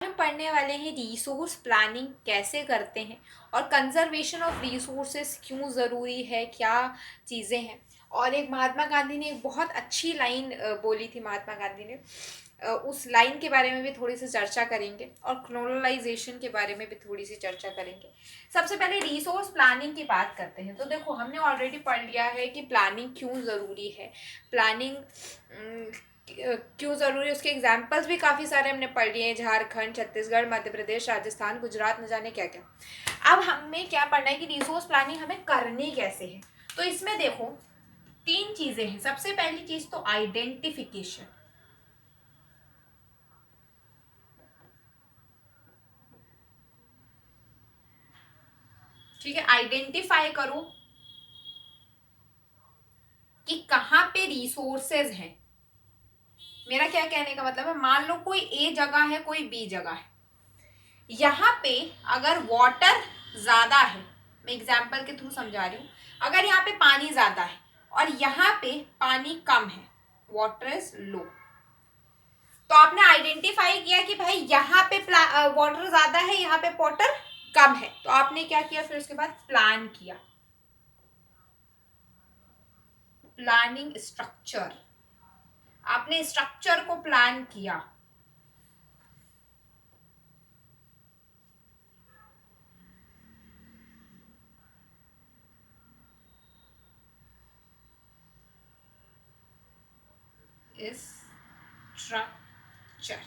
हम पढ़ने वाले हैं रिसोर्स प्लानिंग कैसे करते हैं और कंजर्वेशन ऑफ रिसोर्सेस क्यों ज़रूरी है, क्या चीज़ें हैं। और एक महात्मा गांधी ने एक बहुत अच्छी लाइन बोली थी। महात्मा गांधी ने उस लाइन के बारे में भी थोड़ी सी चर्चा करेंगे और क्रोनलाइजेशन के बारे में भी थोड़ी सी चर्चा करेंगे। सबसे पहले रिसोर्स प्लानिंग की बात करते हैं। तो देखो, हमने ऑलरेडी पढ़ लिया है कि प्लानिंग क्यों ज़रूरी है, प्लानिंग क्यों ज़रूरी है। उसके एग्जाम्पल्स भी काफ़ी सारे हमने पढ़ लिए हैं, झारखंड, छत्तीसगढ़, मध्य प्रदेश, राजस्थान, गुजरात, न जाने क्या क्या। अब हमें क्या पढ़ना है कि रिसोर्स प्लानिंग हमें करनी कैसे है। तो इसमें देखो, तीन चीज़ें हैं। सबसे पहली चीज़ तो आइडेंटिफिकेशन। ठीक है, आइडेंटिफाई करो कि कहाँ पे रिसोर्सेज हैं। मेरा क्या कहने का मतलब है, मान लो कोई ए जगह है, कोई बी जगह है। यहाँ पे अगर वाटर ज़्यादा है, मैं एग्जाम्पल के थ्रू समझा रही हूँ, अगर यहाँ पे पानी ज़्यादा है और यहाँ पे पानी कम है, वाटर इज लो, तो आपने आइडेंटिफाई किया कि भाई यहाँ पे वाटर ज़्यादा है, यहाँ पे वाटर कम है, तो आपने क्या किया, फिर उसके बाद प्लान किया, प्लानिंग स्ट्रक्चर। आपने स्ट्रक्चर को प्लान किया। स्ट्रक्चर,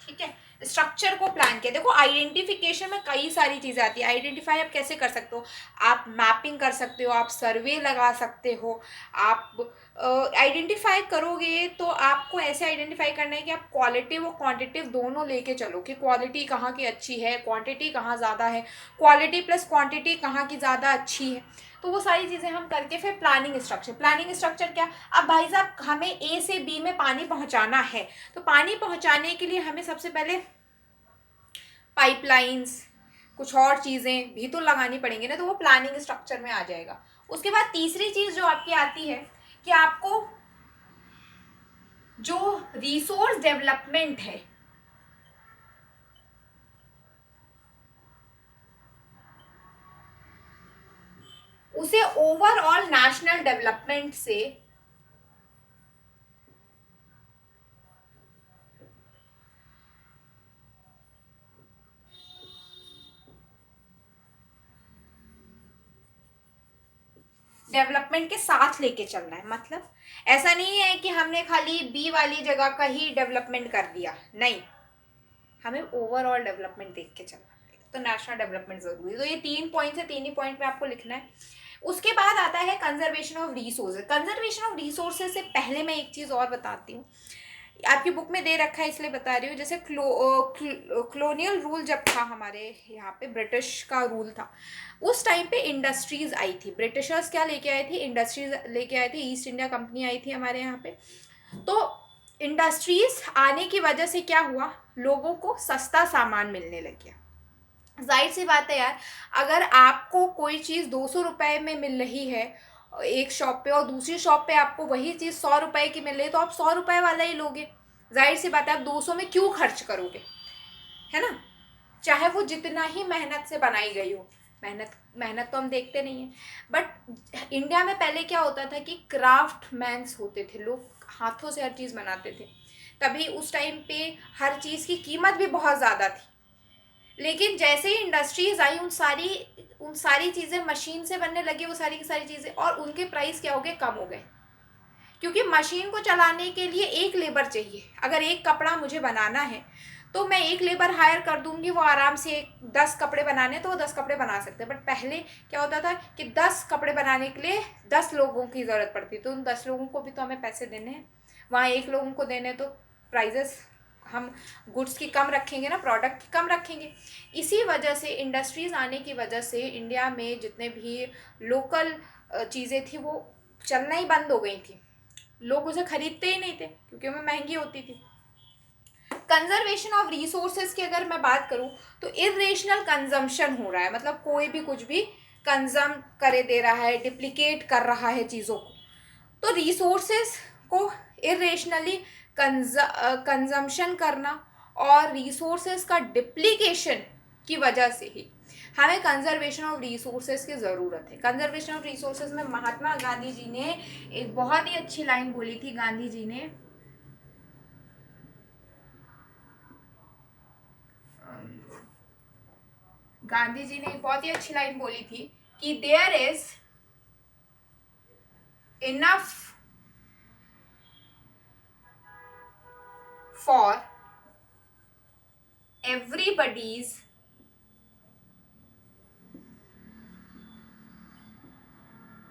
ठीक है, स्ट्रक्चर को प्लान किया। देखो, आइडेंटिफिकेशन में कई सारी चीजें आती है। आइडेंटिफाई आप कैसे कर सकते हो, आप मैपिंग कर सकते हो, आप सर्वे लगा सकते हो। आप आइडेंटिफाई करोगे तो आपको ऐसे आइडेंटिफाई करना है कि आप क्वालिटिव और क्वांटिटिव दोनों लेके चलो, कि क्वालिटी कहाँ की अच्छी है, क्वांटिटी कहाँ ज़्यादा है, क्वालिटी प्लस क्वांटिटी कहाँ की ज़्यादा अच्छी है। तो वो सारी चीज़ें हम करके फिर प्लानिंग स्ट्रक्चर। प्लानिंग स्ट्रक्चर क्या, अब भाई साहब हमें ए से बी में पानी पहुंचाना है, तो पानी पहुंचाने के लिए हमें सबसे पहले पाइपलाइंस, कुछ और चीज़ें भी तो लगानी पड़ेंगी ना, तो वो प्लानिंग स्ट्रक्चर में आ जाएगा। उसके बाद तीसरी चीज़ जो आपकी आती है कि आपको जो रिसोर्स डेवलपमेंट है, उसे ओवरऑल नेशनल डेवलपमेंट से डेवलपमेंट के साथ लेके चलना है। मतलब ऐसा नहीं है कि हमने खाली बी वाली जगह का ही डेवलपमेंट कर दिया, नहीं, हमें ओवरऑल डेवलपमेंट देख के चलना पड़ेगा। तो नेशनल डेवलपमेंट जरूरी है। तो ये तीन पॉइंट्स है, तीन ही पॉइंट में आपको लिखना है। उसके बाद आता है conservation of resources. Conservation of resources से पहले मैं एक चीज़ और बताती हूँ, आपकी बुक में दे रखा है इसलिए बता रही हूँ। जैसे क्लोनियल रूल जब था हमारे यहाँ पे, ब्रिटिश का रूल था, उस टाइम पे इंडस्ट्रीज आई थी। ब्रिटिशर्स क्या लेके आए थे, इंडस्ट्रीज लेके आए थे। ईस्ट इंडिया कंपनी आई थी हमारे यहाँ पे। तो इंडस्ट्रीज आने की वजह से क्या हुआ, लोगों को सस्ता सामान मिलने लग गया। जाहिर सी बात है यार, अगर आपको कोई चीज़ 200 रुपये में मिल रही है एक शॉप पे और दूसरी शॉप पे आपको वही चीज़ 100 रुपये की मिल रही है, तो आप 100 रुपये वाला ही लोगे। जाहिर सी बात है, आप 200 में क्यों खर्च करोगे, है ना। चाहे वो जितना ही मेहनत से बनाई गई हो, मेहनत मेहनत तो हम देखते नहीं हैं। बट इंडिया में पहले क्या होता था कि क्राफ्टमैन्स होते थे, लोग हाथों से हर चीज़ बनाते थे। तभी उस टाइम पे हर चीज़ की कीमत भी बहुत ज़्यादा थी। लेकिन जैसे ही इंडस्ट्रीज आई, उन सारी चीज़ें मशीन से बनने लगी, वो सारी की सारी चीज़ें, और उनके प्राइस क्या हो गए, कम हो गए। क्योंकि मशीन को चलाने के लिए एक लेबर चाहिए। अगर एक कपड़ा मुझे बनाना है तो मैं एक लेबर हायर कर दूंगी, वो आराम से 10 कपड़े बनाने तो वो 10 कपड़े बना सकते हैं। बट पहले क्या होता था कि 10 कपड़े बनाने के लिए 10 लोगों की ज़रूरत पड़ती, तो उन 10 लोगों को भी तो हमें पैसे देने हैं, वहाँ एक लोगों को देने, तो प्राइजेस हम गुड्स की कम रखेंगे ना, प्रोडक्ट की कम रखेंगे। इसी वजह से इंडस्ट्रीज़ आने की वजह से इंडिया में जितने भी लोकल चीज़ें थी वो चलना ही बंद हो गई थी। लोग उसे खरीदते ही नहीं थे क्योंकि वो महंगी होती थी। कंजर्वेशन ऑफ रिसोर्सेज की अगर मैं बात करूं तो इरेशनल कंजम्पशन हो रहा है, मतलब कोई भी कुछ भी कंजम करे दे रहा है, डिप्लीकेट कर रहा है चीज़ों को। तो रिसोर्सेज को इरेशनली कंजम्पशन करना और रिसोर्सेज का डिप्लीकेशन की वजह से ही हमें कंजर्वेशन ऑफ रिसोर्सेज की ज़रूरत है। कंजर्वेशन ऑफ रिसोर्सेज में महात्मा गांधी जी ने एक बहुत ही अच्छी लाइन बोली थी। गांधी जी ने एक बहुत ही अच्छी लाइन बोली थी कि there is enough for everybody's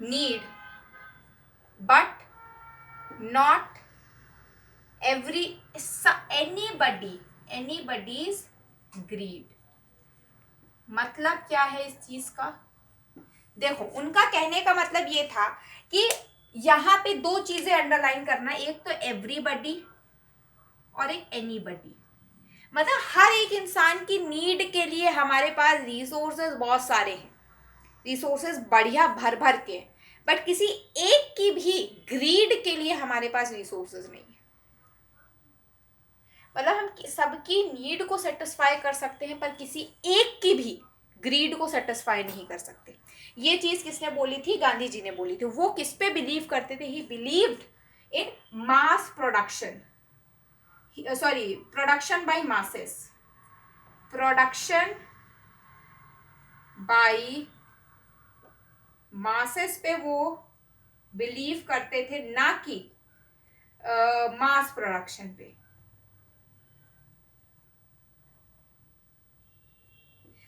need but not anybody's greed। मतलब क्या है इस चीज का? देखो, उनका कहने का मतलब ये था कि यहाँ पे दो चीजें अंडरलाइन करना, एक तो एवरीबडी और एक एनीबडी। मतलब हर एक इंसान की नीड के लिए हमारे पास रिसोर्सेज बहुत सारे हैं, रिसोर्सेज बढ़िया भर भर के, बट किसी एक की भी ग्रीड के लिए हमारे पास रिसोर्सेज नहीं है। मतलब हम सबकी नीड को सेटिस्फाई कर सकते हैं पर किसी एक की भी ग्रीड को सेटिस्फाई नहीं कर सकते। ये चीज किसने बोली थी? गांधी जी ने बोली थी। वो किस पे बिलीव करते थे? ही believed in mass production, sorry, production by masses, production by masses पे वो बिलीव करते थे, ना कि मास प्रोडक्शन पे।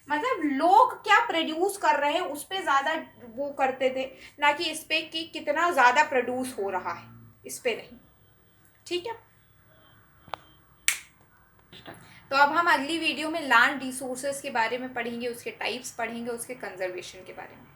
मतलब लोग क्या प्रोड्यूस कर रहे हैं उस पे ज्यादा वो करते थे, ना कि इस पे कि कितना ज्यादा प्रोड्यूस हो रहा है, इस पे नहीं। ठीक है, तो अब हम अगली वीडियो में लैंड रिसोर्सेज के बारे में पढ़ेंगे, उसके टाइप्स पढ़ेंगे, उसके कंजर्वेशन के बारे में।